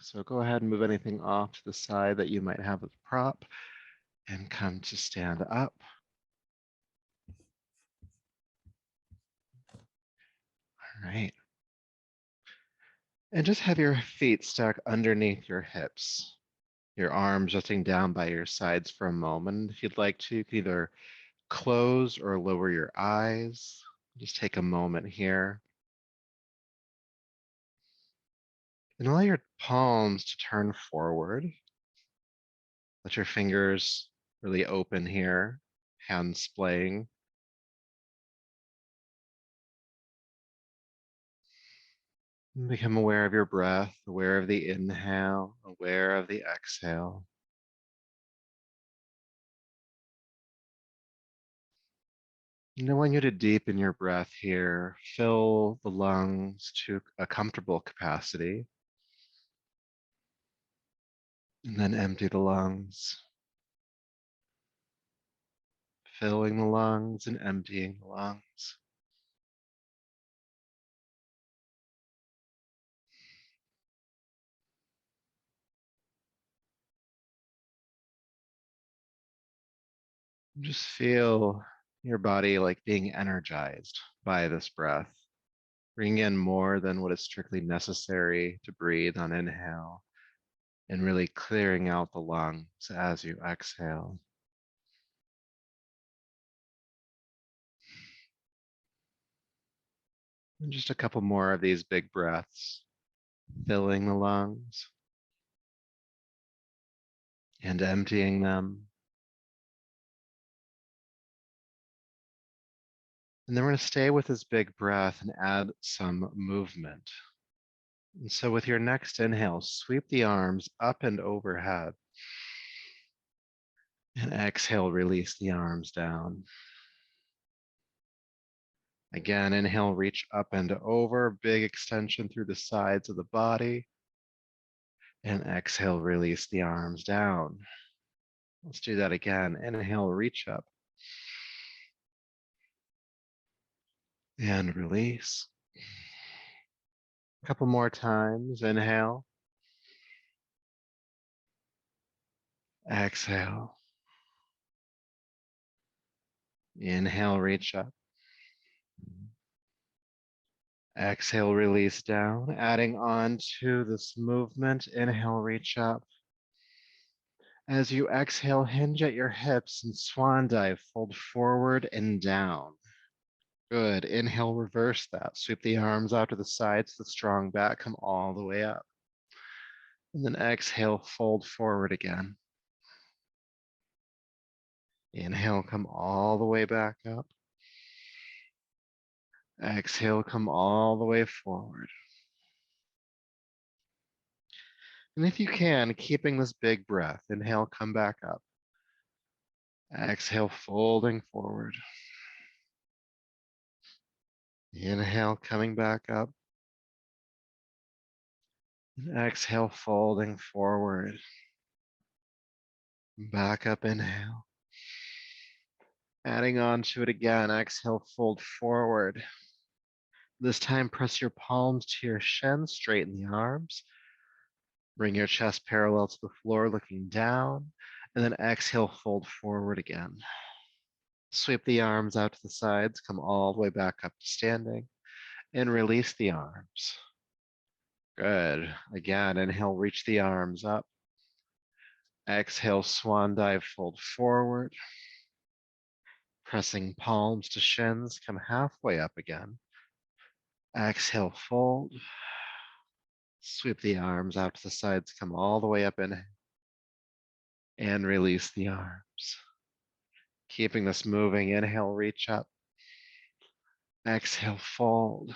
So go ahead and move anything off to the side that you might have as a prop and come to stand up. All right. And just have your feet stuck underneath your hips. Your arms resting down by your sides for a moment. If you'd like to, you can either close or lower your eyes. Just take a moment here. And allow your palms to turn forward. Let your fingers really open here, hands splaying. And become aware of your breath, aware of the inhale, aware of the exhale. And I want you to deepen your breath here. Fill the lungs to a comfortable capacity. And then empty the lungs. Filling the lungs and emptying the lungs. Just feel your body like being energized by this breath. Bring in more than what is strictly necessary to breathe on inhale, and really clearing out the lungs as you exhale. And just a couple more of these big breaths, filling the lungs and emptying them. And then we're going to stay with this big breath and add some movement. And so with your next inhale, sweep the arms up and overhead. And exhale, release the arms down. Again, inhale, reach up and over, big extension through the sides of the body. And exhale, release the arms down. Let's do that again. Inhale, reach up. And release. A couple more times. Inhale. Exhale. Inhale, reach up. Exhale, release down. Adding on to this movement. Inhale, reach up. As you exhale, hinge at your hips and swan dive, fold forward and down. Good. Inhale, reverse that. Sweep the arms out to the sides, the strong back, come all the way up. And then exhale, fold forward again. Inhale, come all the way back up. Exhale, come all the way forward. And if you can, keeping this big breath, inhale, come back up. Exhale, folding forward. Inhale, coming back up. And exhale, folding forward. Back up, inhale. Adding on to it again, exhale, fold forward. This time, press your palms to your shins, straighten the arms. Bring your chest parallel to the floor, looking down, and then exhale, fold forward again. Sweep the arms out to the sides, come all the way back up to standing, and release the arms. Good. Again, inhale, reach the arms up. Exhale, swan dive, fold forward. Pressing palms to shins, come halfway up again. Exhale, fold. Sweep the arms out to the sides, come all the way up in, and release the arms. Keeping this moving, inhale, reach up. Exhale, fold.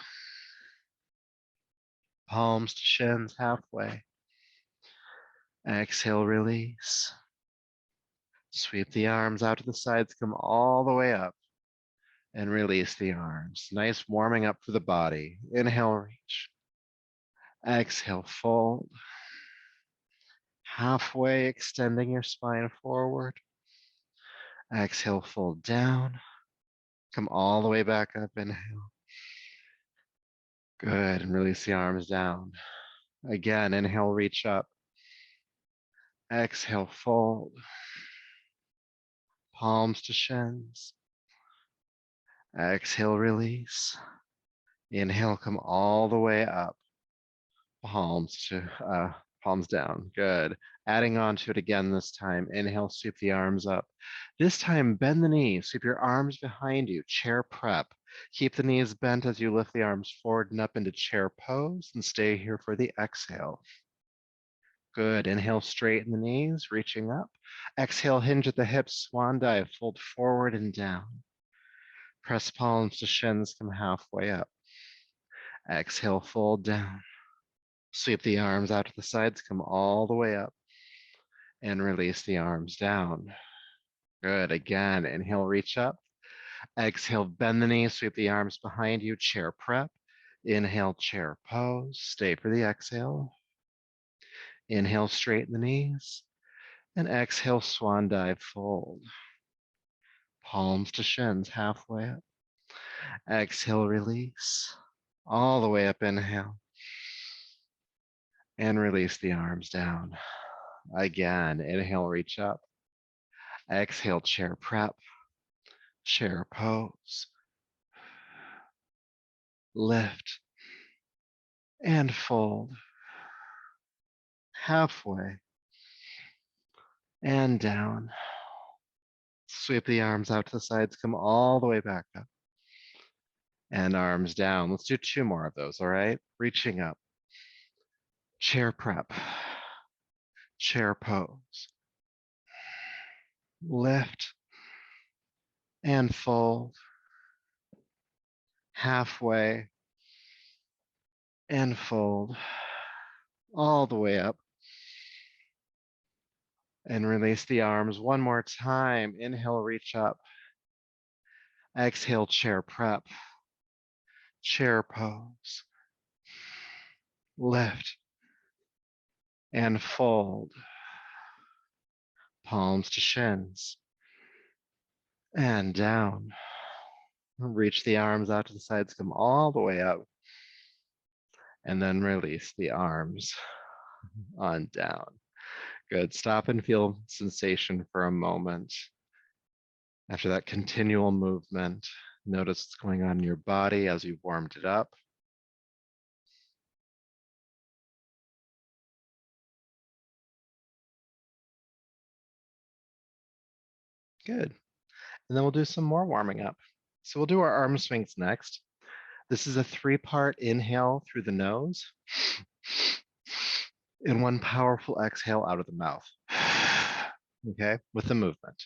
Palms to shins, halfway. Exhale, release. Sweep the arms out to the sides, come all the way up, and release the arms. Nice warming up for the body. Inhale, reach. Exhale, fold. Halfway, extending your spine forward. Exhale, fold down. Come all the way back up, inhale. Good, and release the arms down. Again, inhale, reach up. Exhale, fold. Palms to shins. Exhale, release. Inhale, come all the way up. Palms down. Good. Adding on to it again this time. Inhale, sweep the arms up. This time, bend the knees. Sweep your arms behind you. Chair prep. Keep the knees bent as you lift the arms forward and up into chair pose and stay here for the exhale. Good. Inhale, straighten the knees, reaching up. Exhale, hinge at the hips, swan dive, fold forward and down. Press palms to shins, come halfway up. Exhale, fold down. Sweep the arms out to the sides, come all the way up. And release the arms down. Good. Again, inhale, reach up. Exhale, bend the knees, sweep the arms behind you, chair prep. Inhale, chair pose. Stay for the exhale. Inhale, straighten the knees. And exhale, swan dive, fold. Palms to shins, halfway up. Exhale, release. All the way up, inhale. And release the arms down. Again, inhale, reach up. Exhale, chair prep. Chair pose. Lift. And fold. Halfway. And down. Sweep the arms out to the sides, come all the way back up. And arms down. Let's do 2 more of those, all right? Reaching up. Chair prep. Chair pose. Lift. And fold. Halfway. And fold. All the way up. And release the arms 1 more time. Inhale, reach up. Exhale, chair prep. Chair pose. Lift. And fold. Palms to shins. And down. Reach the arms out to the sides, come all the way up. And then release the arms on down. Good. Stop and feel sensation for a moment. After that continual movement, notice what's going on in your body as you've warmed it up. Good. And then we'll do some more warming up. So we'll do our arm swings next. This is a 3-part inhale through the nose and 1 powerful exhale out of the mouth. Okay, with the movement.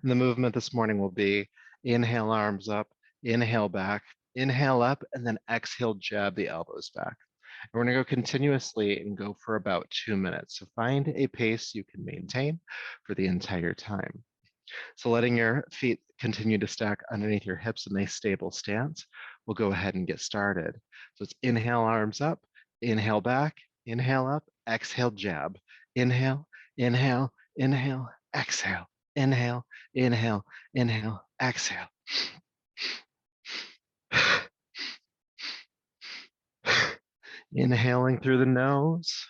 And the movement this morning will be inhale, arms up, inhale back, inhale up, and then exhale, jab the elbows back. And we're gonna go continuously and go for about 2 minutes. So find a pace you can maintain for the entire time. So letting your feet continue to stack underneath your hips in a stable stance, we'll go ahead and get started. So it's inhale, arms up, inhale back, inhale up, exhale, jab. Inhale, inhale, inhale, exhale. Inhale, inhale, inhale, exhale. Inhaling through the nose.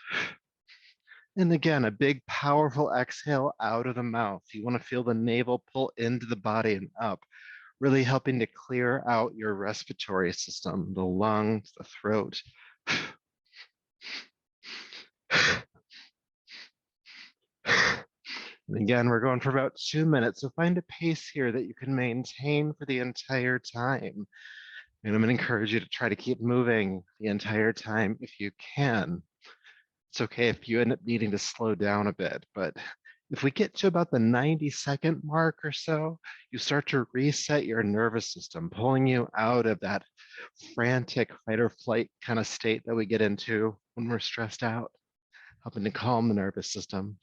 And again, a big, powerful exhale out of the mouth. You want to feel the navel pull into the body and up, really helping to clear out your respiratory system, the lungs, the throat. And again, we're going for about 2 minutes. So find a pace here that you can maintain for the entire time. And I'm going to encourage you to try to keep moving the entire time if you can. It's okay if you end up needing to slow down a bit, but if we get to about the 90-second mark or so, you start to reset your nervous system, pulling you out of that frantic fight or flight kind of state that we get into when we're stressed out, helping to calm the nervous system.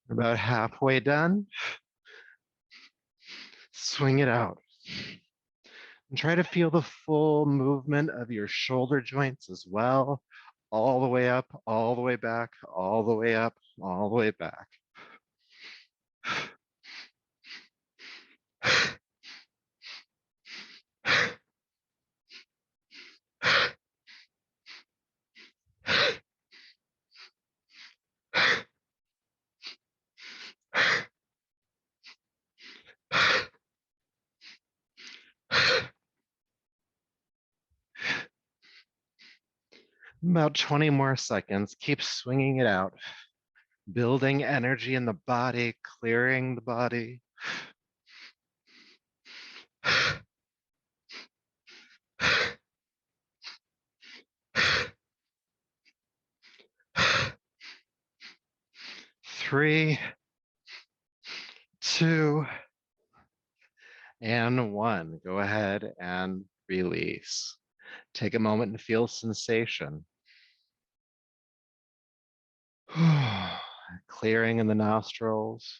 About halfway done. Swing it out. And try to feel the full movement of your shoulder joints as well, all the way up, all the way back, all the way up, all the way back. About 20 more seconds. Keep swinging it out, building energy in the body, clearing the body. 3, 2, and 1. Go ahead and release. Take a moment and feel sensation. Clearing in the nostrils,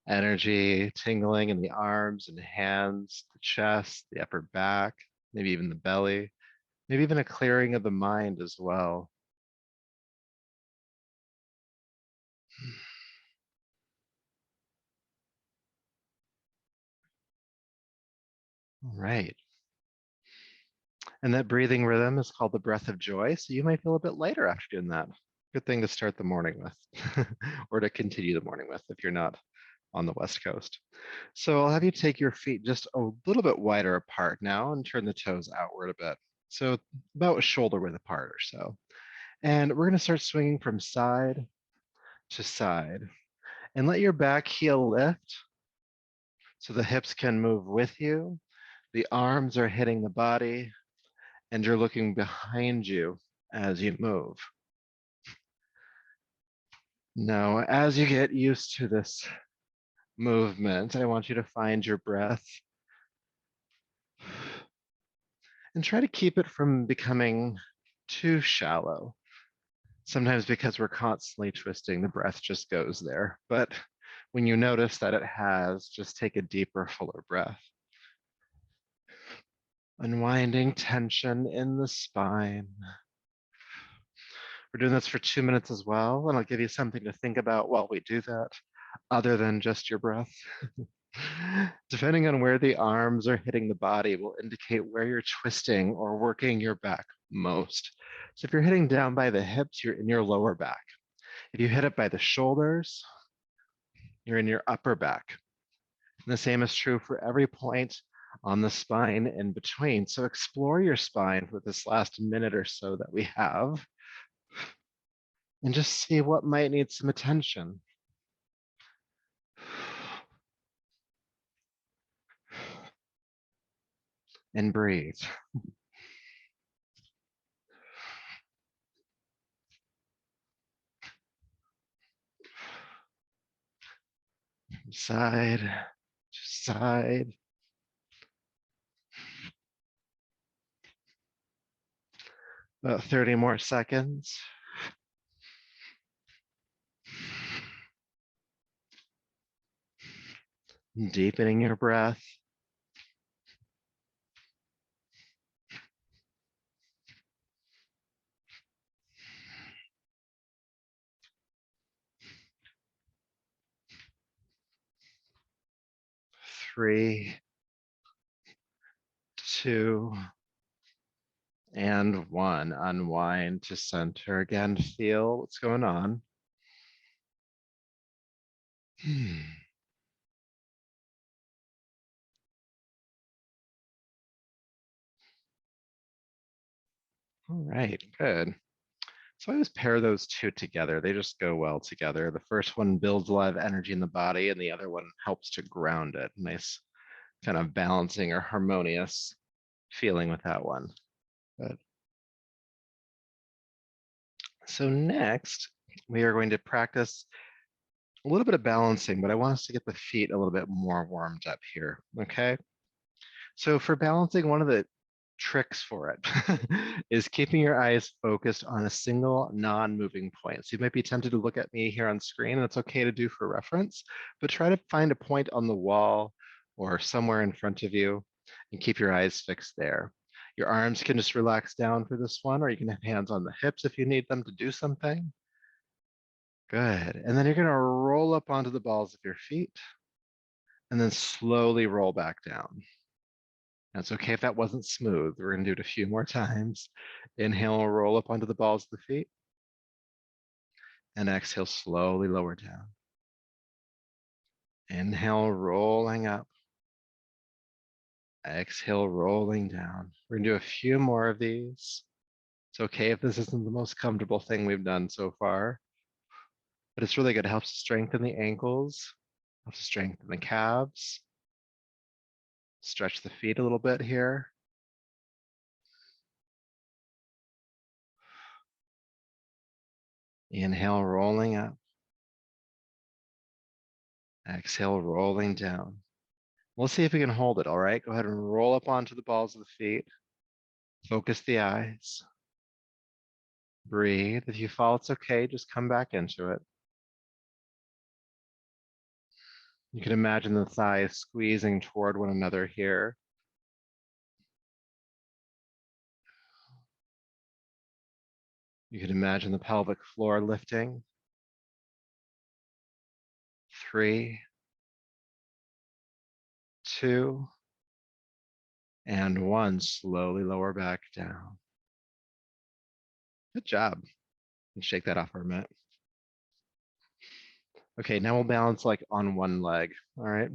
energy tingling in the arms and hands, the chest, the upper back, maybe even the belly, maybe even a clearing of the mind as well. All right. And that breathing rhythm is called the breath of joy. So you might feel a bit lighter after doing that. Good thing to start the morning with, or to continue the morning with if you're not on the West Coast. So I'll have you take your feet just a little bit wider apart now and turn the toes outward a bit. So about shoulder width apart or so. And we're going to start swinging from side to side. And let your back heel lift so the hips can move with you. The arms are hitting the body, and you're looking behind you as you move. Now, as you get used to this movement, I want you to find your breath and try to keep it from becoming too shallow. Sometimes because we're constantly twisting, the breath just goes there. But when you notice that it has, just take a deeper, fuller breath. Unwinding tension in the spine. We're doing this for 2 minutes as well, and I'll give you something to think about while we do that, other than just your breath. Depending on where the arms are hitting the body will indicate where you're twisting or working your back most. So if you're hitting down by the hips, you're in your lower back. If you hit it by the shoulders, you're in your upper back. And the same is true for every point on the spine in between. So explore your spine for this last minute or so that we have, and just see what might need some attention. And breathe. Side to side. About 30 more seconds. Deepening your breath. Three, 2, and 1. Unwind to center. Again, feel what's going on. All right, good. So I always pair those two together. They just go well together. The first one builds a lot of energy in the body, and the other one helps to ground it. Nice kind of balancing or harmonious feeling with that one. Good. So next, we are going to practice a little bit of balancing, but I want us to get the feet a little bit more warmed up here, okay? So for balancing, one of the tricks for it is keeping your eyes focused on a single non-moving point. So you might be tempted to look at me here on screen, and it's okay to do for reference, but try to find a point on the wall or somewhere in front of you And keep your eyes fixed there. Your arms can just relax down for this one, or you can have hands on the hips if you need them to do something. Good. And then you're going to roll up onto the balls of your feet and then slowly roll back down. Now, it's okay if that wasn't smooth. We're going to do it a few more times. Inhale, roll up onto the balls of the feet. And exhale, slowly lower down. Inhale, rolling up. Exhale, rolling down. We're going to do a few more of these. It's okay if this isn't the most comfortable thing we've done so far, but it's really good. It helps to strengthen the ankles, helps to strengthen the calves. Stretch the feet a little bit here. Inhale, rolling up. Exhale, rolling down. We'll see if we can hold it, all right? Go ahead and roll up onto the balls of the feet. Focus the eyes. Breathe. If you fall, it's okay. Just come back into it. You can imagine the thighs squeezing toward one another here. You can imagine the pelvic floor lifting. 3, 2, and 1. Slowly lower back down. Good job. And shake that off for a minute. Okay, now we'll balance like on one leg, all right?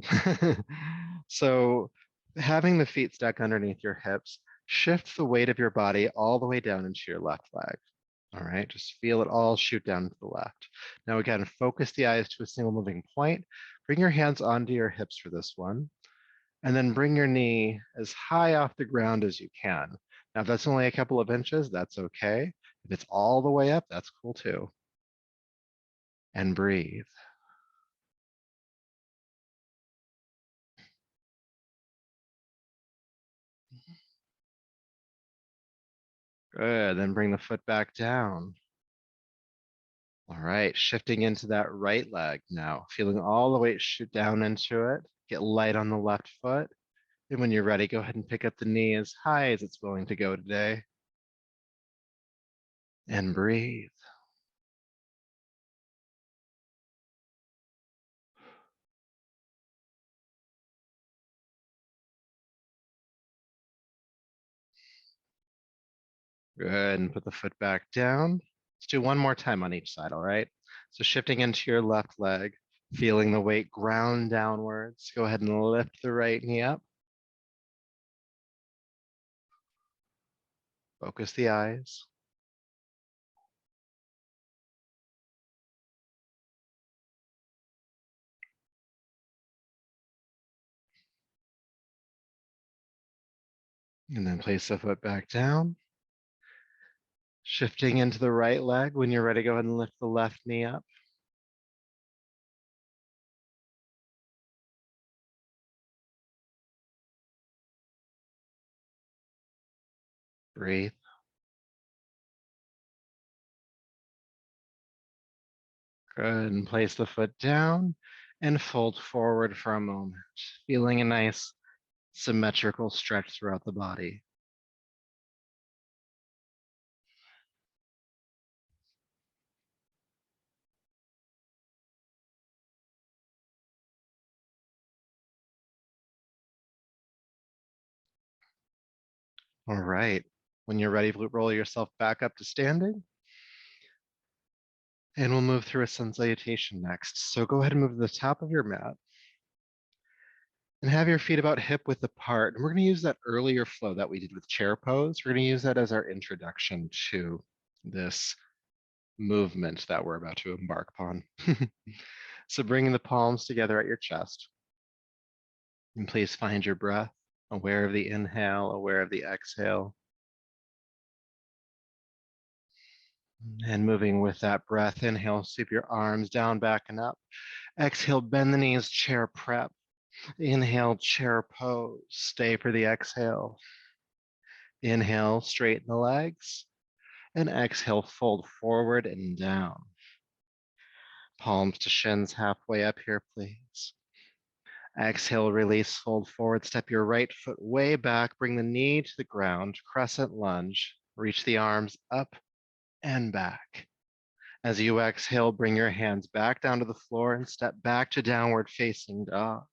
So having the feet stuck underneath your hips, shift the weight of your body all the way down into your left leg, all right? Just feel it all shoot down to the left. Now again, focus the eyes to a single moving point. Bring your hands onto your hips for this one, and then bring your knee as high off the ground as you can. Now, if that's only a couple of inches, that's okay. If it's all the way up, that's cool too. And breathe. Good, then bring the foot back down. All right, shifting into that right leg now, feeling all the weight shoot down into it. Get light on the left foot. And when you're ready, go ahead and pick up the knee as high as it's willing to go today. And breathe. Good, and put the foot back down. Let's do one more time on each side, all right? So shifting into your left leg, feeling the weight ground downwards. Go ahead and lift the right knee up. Focus the eyes. And then place the foot back down. Shifting into the right leg. When you're ready, go ahead and lift the left knee up. Breathe. Good, and place the foot down and fold forward for a moment, feeling a nice symmetrical stretch throughout the body. All right, when you're ready, roll yourself back up to standing. And we'll move through a sun salutation next. So go ahead and move to the top of your mat and have your feet about hip width apart. And we're going to use that earlier flow that we did with chair pose. We're going to use that as our introduction to this movement that we're about to embark upon. So bringing the palms together at your chest. And please find your breath, aware of the inhale, aware of the exhale. And moving with that breath, inhale, sweep your arms down, back and up. Exhale, bend the knees, chair prep. Inhale, chair pose. Stay for the exhale. Inhale, straighten the legs. And exhale, fold forward and down. Palms to shins halfway up here, please. Exhale, release, fold forward, step your right foot way back, bring the knee to the ground, crescent lunge, reach the arms up and back. As you exhale, bring your hands back down to the floor and step back to downward facing dog.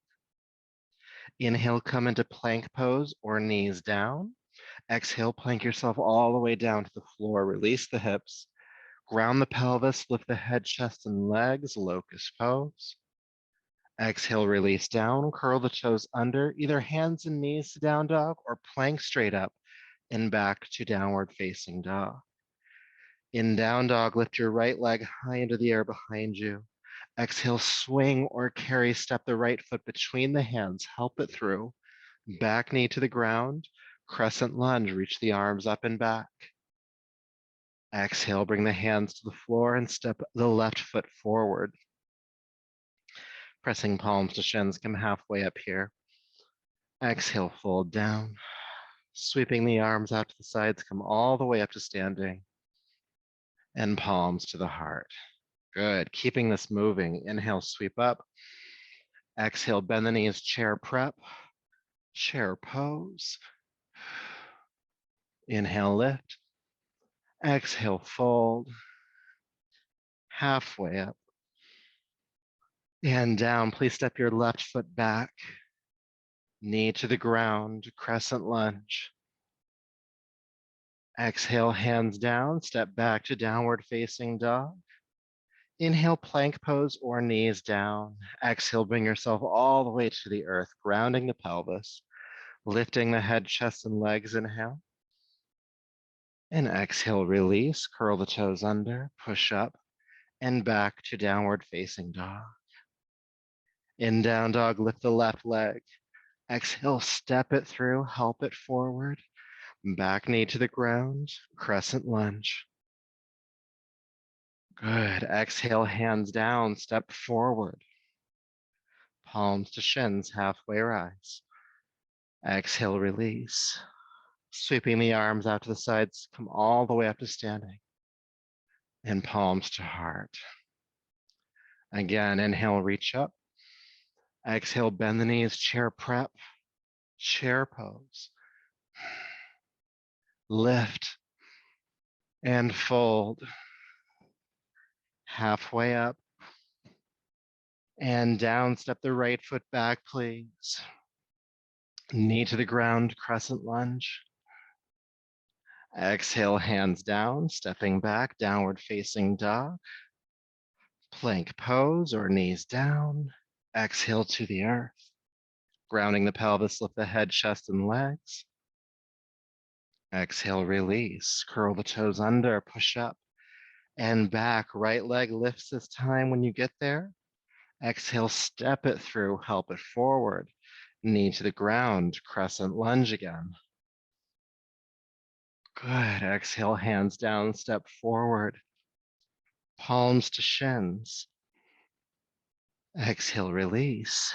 Inhale, come into plank pose or knees down. Exhale, plank yourself all the way down to the floor. Release the hips, ground the pelvis, lift the head, chest, and legs, locust pose. Exhale, release down, curl the toes under, either hands and knees to down dog or plank straight up and back to downward facing dog. In down dog, lift your right leg high into the air behind you. Exhale, swing or carry, step the right foot between the hands, help it through. Back knee to the ground, crescent lunge, reach the arms up and back. Exhale, bring the hands to the floor and step the left foot forward. Pressing palms to shins, come halfway up here. Exhale, fold down. Sweeping the arms out to the sides, come all the way up to standing. And palms to the heart. Good, keeping this moving. Inhale, sweep up. Exhale, bend the knees, chair prep. Chair pose. Inhale, lift. Exhale, fold. Halfway up. And down, please step your left foot back. Knee to the ground, crescent lunge. Exhale, hands down, step back to downward facing dog. Inhale, plank pose or knees down. Exhale, bring yourself all the way to the earth, grounding the pelvis, lifting the head, chest, and legs. Inhale. And exhale, release, curl the toes under, push up, and back to downward facing dog. In down dog, lift the left leg. Exhale, step it through, help it forward. Back knee to the ground, crescent lunge. Good. Exhale, hands down, step forward. Palms to shins, halfway rise. Exhale, release. Sweeping the arms out to the sides, come all the way up to standing. And palms to heart. Again, inhale, reach up. Exhale, bend the knees, chair prep, chair pose. Lift and fold. Halfway up and down, step the right foot back, please. Knee to the ground, crescent lunge. Exhale, hands down, stepping back, downward facing dog. Plank pose or knees down. Exhale to the earth. Grounding the pelvis, lift the head, chest, and legs. Exhale, release. Curl the toes under, push up and back. Right leg lifts this time when you get there. Exhale, step it through, help it forward. Knee to the ground, crescent lunge again. Good. Exhale, hands down, step forward. Palms to shins. Exhale, release.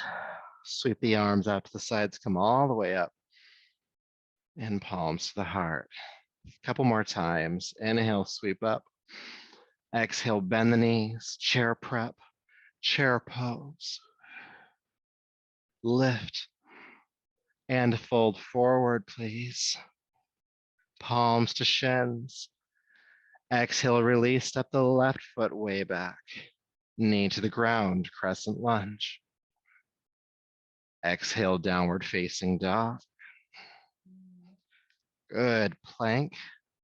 Sweep the arms out to the sides, come all the way up. And palms to the heart. A couple more times. Inhale, sweep up. Exhale, bend the knees, chair prep, chair pose. Lift and fold forward, please. Palms to shins. Exhale, release, step the left foot way back. Knee to the ground, crescent lunge. Exhale, downward facing dog. Good, plank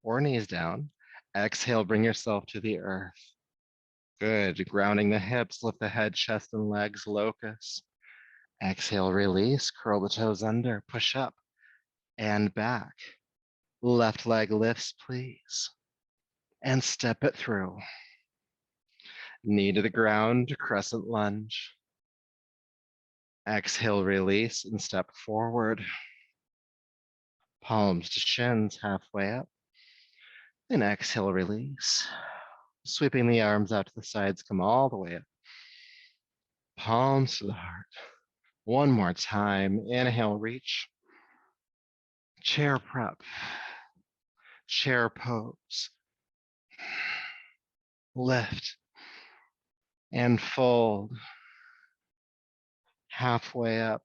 or knees down. Exhale, bring yourself to the earth. Good, grounding the hips, lift the head, chest, and legs, locust. Exhale, release, curl the toes under, push up and back. Left leg lifts, please. And step it through. Knee to the ground, crescent lunge. Exhale, release, and step forward. Palms to shins, halfway up. And exhale, release. Sweeping the arms out to the sides, come all the way up. Palms to the heart. One more time. Inhale, reach. Chair prep. Chair pose. Lift and fold. halfway up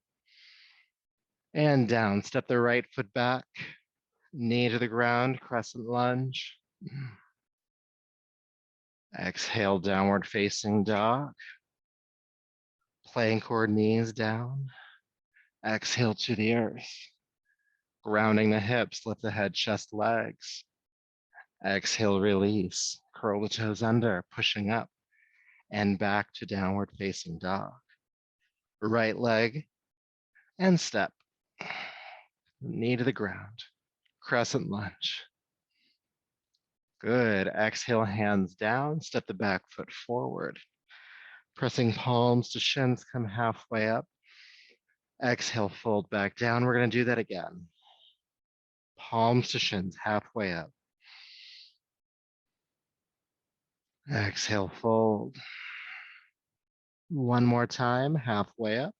and down. Step the right foot back, knee to the ground, crescent lunge. Exhale, downward facing dog. Plank or knees down. Exhale to the earth. Grounding the hips, lift the head, chest, legs. Exhale, release. Curl the toes under, pushing up and back to downward facing dog. Right leg and step. Knee to the ground. Crescent lunge. Good. Exhale, hands down. Step the back foot forward. Pressing palms to shins, come halfway up. Exhale, fold back down. We're going to do that again. Palms to shins, halfway up. Exhale, fold. One more time, halfway up.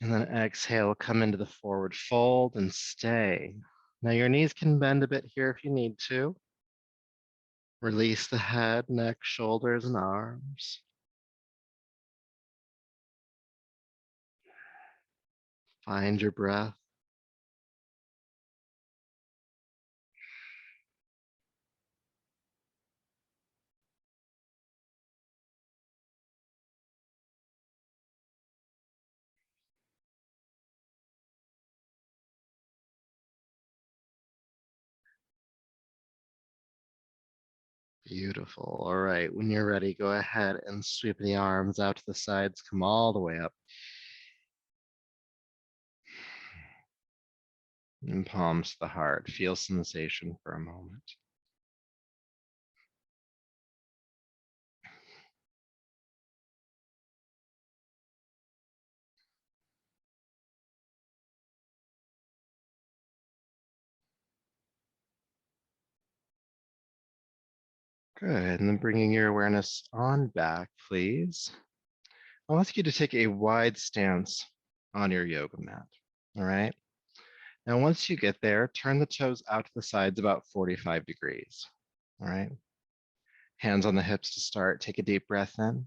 And then exhale, come into the forward fold and stay. Now your knees can bend a bit here if you need to. Release the head, neck, shoulders, and arms. Find your breath. Beautiful. All right, when you're ready, go ahead and sweep the arms out to the sides, come all the way up. And palms to the heart. Feel sensation for a moment. Good, and then bringing your awareness on back, please. I'll ask you to take a wide stance on your yoga mat, all right? Now, once you get there, turn the toes out to the sides about 45 degrees, all right? Hands on the hips to start. Take a deep breath in.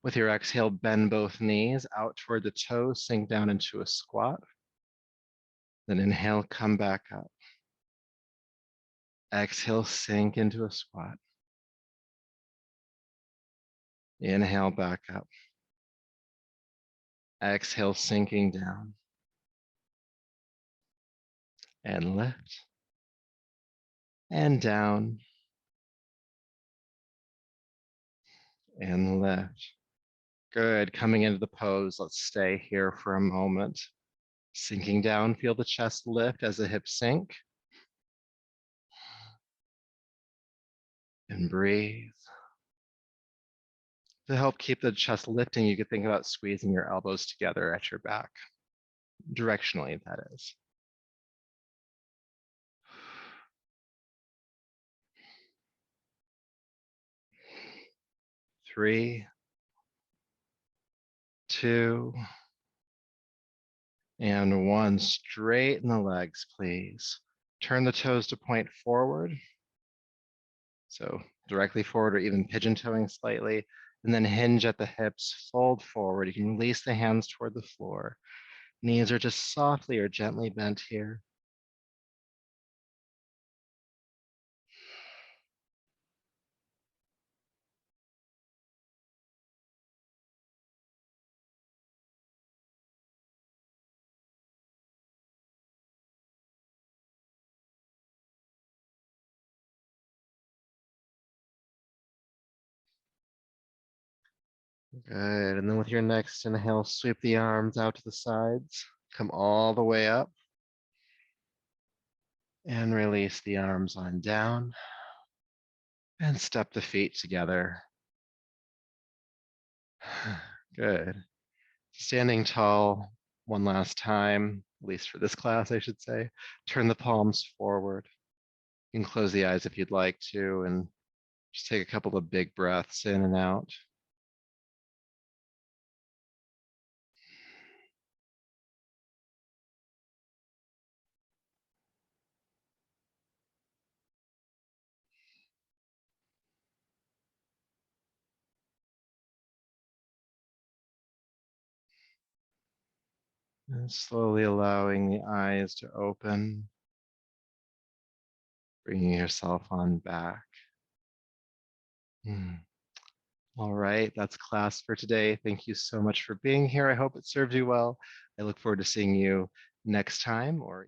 With your exhale, bend both knees out toward the toes, sink down into a squat. Then inhale, come back up. Exhale, sink into a squat. Inhale, back up. Exhale, sinking down. And lift. And down. And lift. Good. Coming into the pose. Let's stay here for a moment. Sinking down, feel the chest lift as the hips sink. And breathe. To help keep the chest lifting, you could think about squeezing your elbows together at your back. Directionally, that is. 3, 2, and 1. Straighten the legs, please. Turn the toes to point forward. So directly forward or even pigeon toeing slightly. And then hinge at the hips, fold forward. You can release the hands toward the floor. Knees are just softly or gently bent here. Good. And then with your next inhale, sweep the arms out to the sides. Come all the way up. And release the arms on down. And step the feet together. Good. Standing tall one last time, at least for this class, I should say. Turn the palms forward. You can close the eyes if you'd like to, and just take a couple of big breaths in and out. And slowly allowing the eyes to open, bringing yourself on back. Hmm. All right, that's class for today. Thank you so much for being here. I hope it served you well. I look forward to seeing you next time or